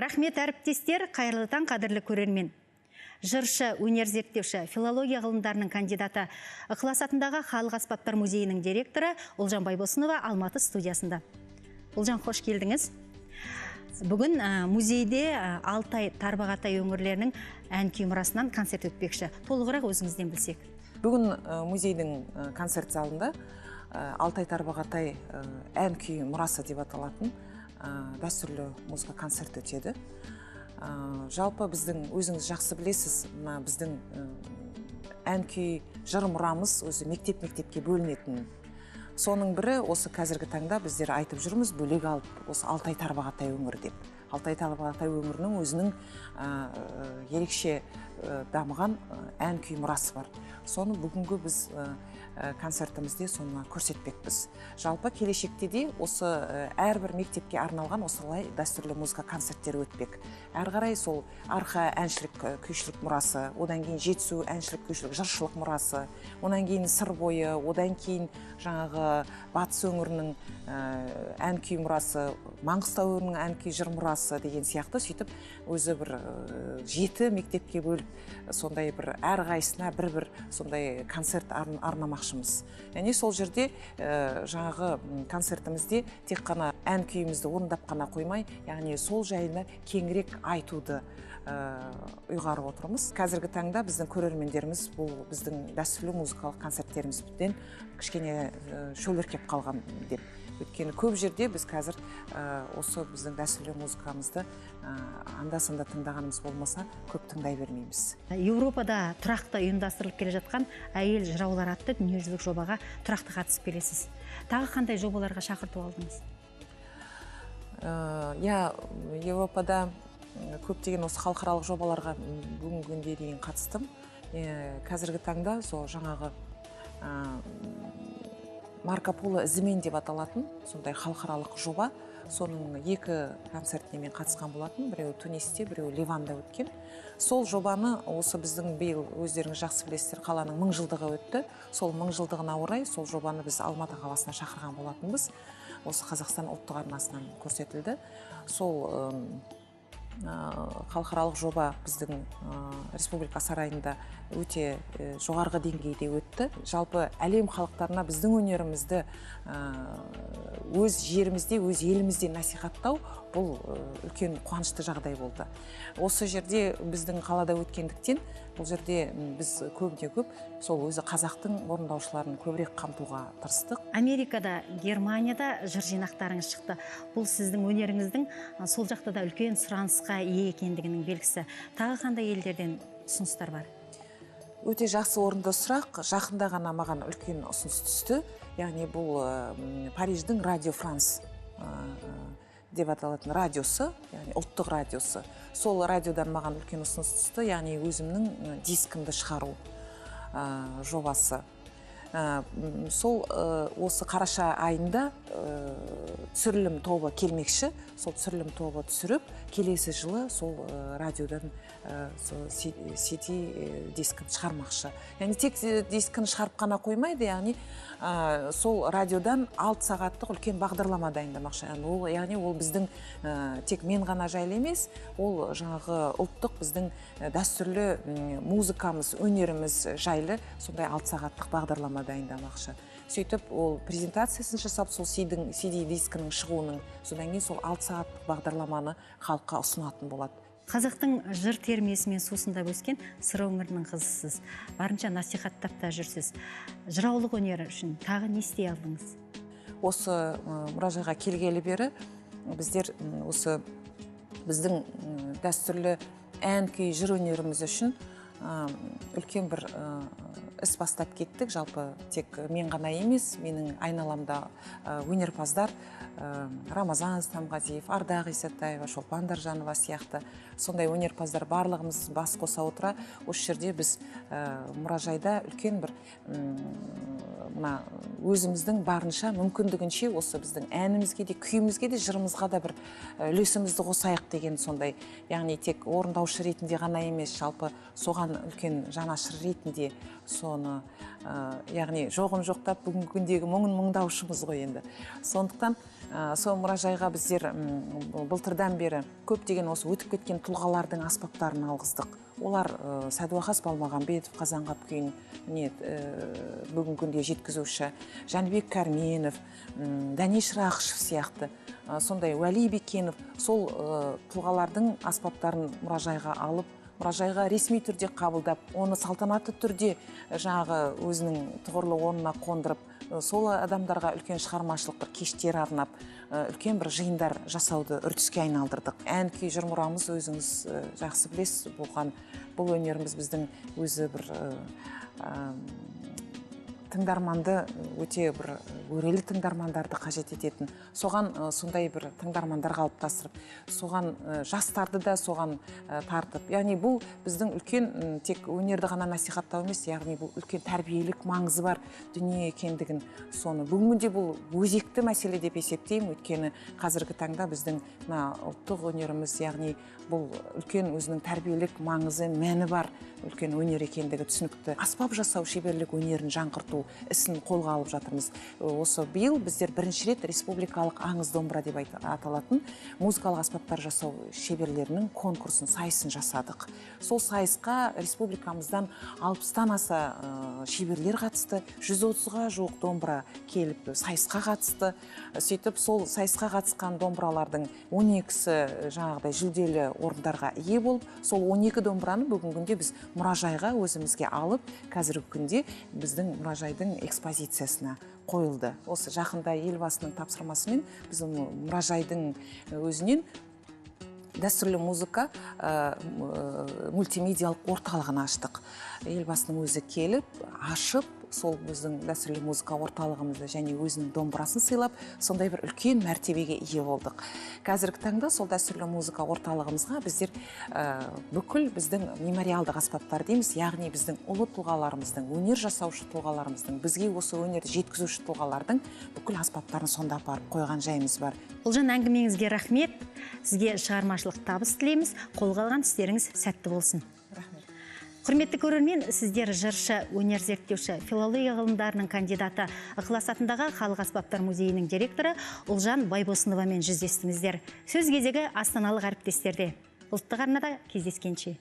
Рахмет әріптестер, қайырлы таң қадірлі көрермен. Жыршы, өнер зерттеуші, филология ғылымдарының кандидаты, Ықылас атындағы Халық аспаптар музейінің директоры Олжан Байбосынова Алматы студиясында. Олжан, қош келдіңіз. Бүгін музейде Алтай, Тарбағатай өңірлерінің ән күй мұрасынан концерт өтпекші. Толығырақ өзіңізден білсек. Бүгін музейдің концерт залында Алтай, Тарбағатай ән күй мұрасы деп аталатын дәстүрлі музыка концерт өтеді. Жалпы біздің, өзіңіз жақсы білесіз, біздің ән күй жыр мұрамыз өзі мектепке бөлінетін. Соның бірі осы қазіргі таңда біздер айтып жүрміз, бөлек алып, осы Алтай, Тарбағатай өңірі деп. Алтай, Тарбағатай өңірінің өзінің ерекше дамыған ән күй мұрасы бар. Соны бүгінгі біз концертімізде соны көрсетпекпіз. Жалпы келешекте де осы әрбір мектепке арналған осылай дәстүрлі музыка концерттері өтпек. Әрі қарай сол арқа әншілік күйшілік мұрасы, одан кейін жетісу әншілік күйшілік жыршылық мұрасы, одан кейін сыр бойы, одан кейін жаңағы батыс өңірінің ән күй мұрасы, Маңғыстау өңірінің ән күй жыр мұрасы деген сияқты сөйтіп өзі бір 7 мектепке бөліп сондай бір әрқайсысына бір сондай концерт арнамақшымыз. Яғни сол жерде жаңағы концертімізде тек қана ән күйімізді орындап қана қоймай, яғни сол жайында кеңірек айтуды ұйғарып отырмыз. Қазіргі таңда біздің көрермендеріміз бұл біздің дәстүрлі музыкалық концерттерімізден кішкене шөліркеп қалған деп. Өйткені көп жерде біз қазір осы біздің дәстүрлі музыкамызды анда-санда тыңдағанымыз болмаса, көп тыңдай бермейміз. Еуропада тұрақты ұйымдастырылып келе жатқан әйел жыраулар атты дүниежүзілік жобаға тұрақты қатысып келесіз. Тағы қандай жобаларға шақырту алдыңыз? Еуропада көптеген осы халықаралық жобаларға бүгінгі күнге дейін қатыстым. Қазіргі таңда сол жаңағы Марко Поло ізімен деп аталатын сондай халықаралық жоба. Соның 2 концертіне мен қатысқан болатын, біреуі Тунисте, біреуі Ливанда өткен. Сол жобаны осы біздің биыл өздеріңіз жақсы білесіздер қаланың 1000 жылдығы өтті. Сол 1000 жылдығына орай сол жобаны біз Алматы қаласына шақырған болатынбыз. Осы Қазақстан ұлттық арнасынан көрсетілді. Сол халықаралық жоба біздің республика сарайында өте жоғарғы деңгейде өтті. Жалпы әлем халықтарына біздің өнерімізді өз жерімізде, өз елімізде насихаттау бұл үлкен қуанышты жағдай болды. Осы жерде біздің қалада өткендіктен, бұл жерде біз көп сол өзі қазақтың орындаушыларын көбірек қамтуға тырыстық. Америкада, Германияда жыр жинақтарыңыз шықты. Бұл сіздің өнеріңіздің сол жақта да үлкен сұранысқа ие екендігінің белгісі. Тағы қандай елдерден ұсыныстар бар? Өте жақсы орынды сұрақ. Жақында ғана маған үлкен ұсыныс түсті. Яғни бұл Париждің Радио Франс деп аталатын радиосы, яғни ұлттық радиосы. Сол радиодан маған үлкен ұсыныс түсті, яғни өзімнің дискімді шығару жобасы. Сол осы қараша айында түсірілім тобы келмекші. Сол түсірілім тобы түсіріп, келесі жылы сол радиодан CD дискін шығармақшы. Яғни тек дискін шығарып қана қоймайды, яғни сол радиодан 6 сағаттық үлкен бағдарлама дайындамақшы. Яғни ол біздің тек мен ғана жайлы емес, ол жаңағы ұлттық біздің дәстүрлі музыкамыз, өнеріміз жайлы сондай 6 сағаттық бағдарлама дайындамақшы. Сөйтіп, ол презентациясын жасап, сол CD дискінің шығуының, содан кейін сол 6 сағаттық бағдарламаны халыққа ұсынатын болады. Қазақтың жыр термесімен сусындап өскен сыр өңірінің қызысыз. Барынша насихаттап та жүрсіз. Жыраулық өнері үшін тағы не істей алдыңыз? Осы мұражайға келгелі бері біздер осы біздің дәстүрлі ән күй жыр өнеріміз үшін үлкен бір іс бастап кеттік. Жалпы тек мен ғана емес, менің айналамда өнерпаздар Рамазан Стамғазиев, Ардақ Исатаева, Шолпан Даржанова сияқты сондай өнерпаздар барлығымыз бас қоса отыра, осы жерде біз мұражайда үлкен бір өзіміздің барынша мүмкіндігінше осы біздің әнімізге де, күйімізге де, жырымызға да бір үлесімізді қосайық деген сондай. Яғни тек орындаушы ретінде ғана емес, жалпы соған үлкен жанашыр ретінде соны яғни жоғын жоқтап бүгінгі күндегі мұңын мұңдаушымыз ғой енді. Сондықтан сол мұражайға біздер былтырдан бері көптеген осы өтіп кеткен тұлғалардың аспаптарын алғыздық. Олар Сәдуақас Балмағамбетов, Қазанғап күйін бүгінгі күнге жеткізуші, Жәнібек Кәрменов, Дәнеш Рақышев сияқты, сондай Уәли Бекенов, сол тұлғалардың аспаптарын мұражайға алып, мұражайға ресми түрде қабылдап, оны салтанатты түрде жаңағы өзінің тұғырлы орнына қондырып, сол адамдарға үлкен шығармашылық бір кештер арнап, үлкен бір жиындар жасауды үрдіске айналдырдық. Ән күй жыр мұрамыз өзіңіз жақсы білесіз болған. Бұл өнеріміз біздің өзі бір тыңдарманды өте бір өрелі тыңдармандарды қажет ететін, соған сондай бір тыңдармандар қалыптастырып, соған жастарды да соған тартып, яғни бұл біздің үлкен тек өнерді ғана насихаттау емес, яғни бұл үлкен тәрбиелік маңызы бар дүние екендігін, соны бүгінде бұл өзекті мәселе деп есептеймін. Өйткені қазіргі таңда біздің ұлттық өнеріміз, яғни бұл үлкен өзінің тәрбиелік маңызы, мәні бар үлкен өнер екендігі түсінікті. Аспап жасау шеберлік өнерін жаңғырту ісін қолға алып жатырмыз. Осы биыл біздер бірінші рет республикалық аңыз домбыра деп аталатын музыкалық аспаптар жасау шеберлерінің конкурсын, сайысын жасадық. Сол сайысқа республикамыздан 60-тан аса шеберлер қатысты, 130-ға жуық домбыра келіп сайысқа қатысты. Сөйтіп, сол сайысқа қатысқан домбыралардың 12-сі жаңағыдай жүлделі орындарға ие болып, сол 12 домбыраны бүгінгі күнде біз мұражайға өзімізге алып, қазіргі күнде біздің мұражайдың экспозициясына қойылды. Осы жақында елбасының тапсырмасымен біз мұражайдың өзінен дәстүрлі музыка мультимедиалық орталығын аштық. Елбасының өзі келіп, ашып, сол біздің дәстүрлі музыка орталығымызды және өзінің домбырасын сыйлап, сондай бір үлкен мәртебеге ие болдық. Қазіргі таңда сол дәстүрлі музыка орталығымызға біздер бүкіл біздің мемориалдық аспаптар дейміз, яғни біздің ұлы тұлғаларымыздың, өнер жасаушы тұлғаларымыздың, бізге осы өнерді жеткізуші тұлғалардың бүкіл аспаптарын сонда апарып қойған жайымыз бар. Ұлжан, әңгімеңізге рахмет. Сізге шығармашылық табыс тілейміз. Қолға алған істеріңіз сәтті болсын. Құрметті көрермен, сіздер жыршы, өнер зерттеуші, филология ғылымдарының кандидаты, Ықылас атындағы Халық аспаптар музейінің директоры Ұлжан Байбосыновамен жүздестіңіздер. Сөз кезегі астаналық әріптестерде. Ұлттық арнада кездескенше.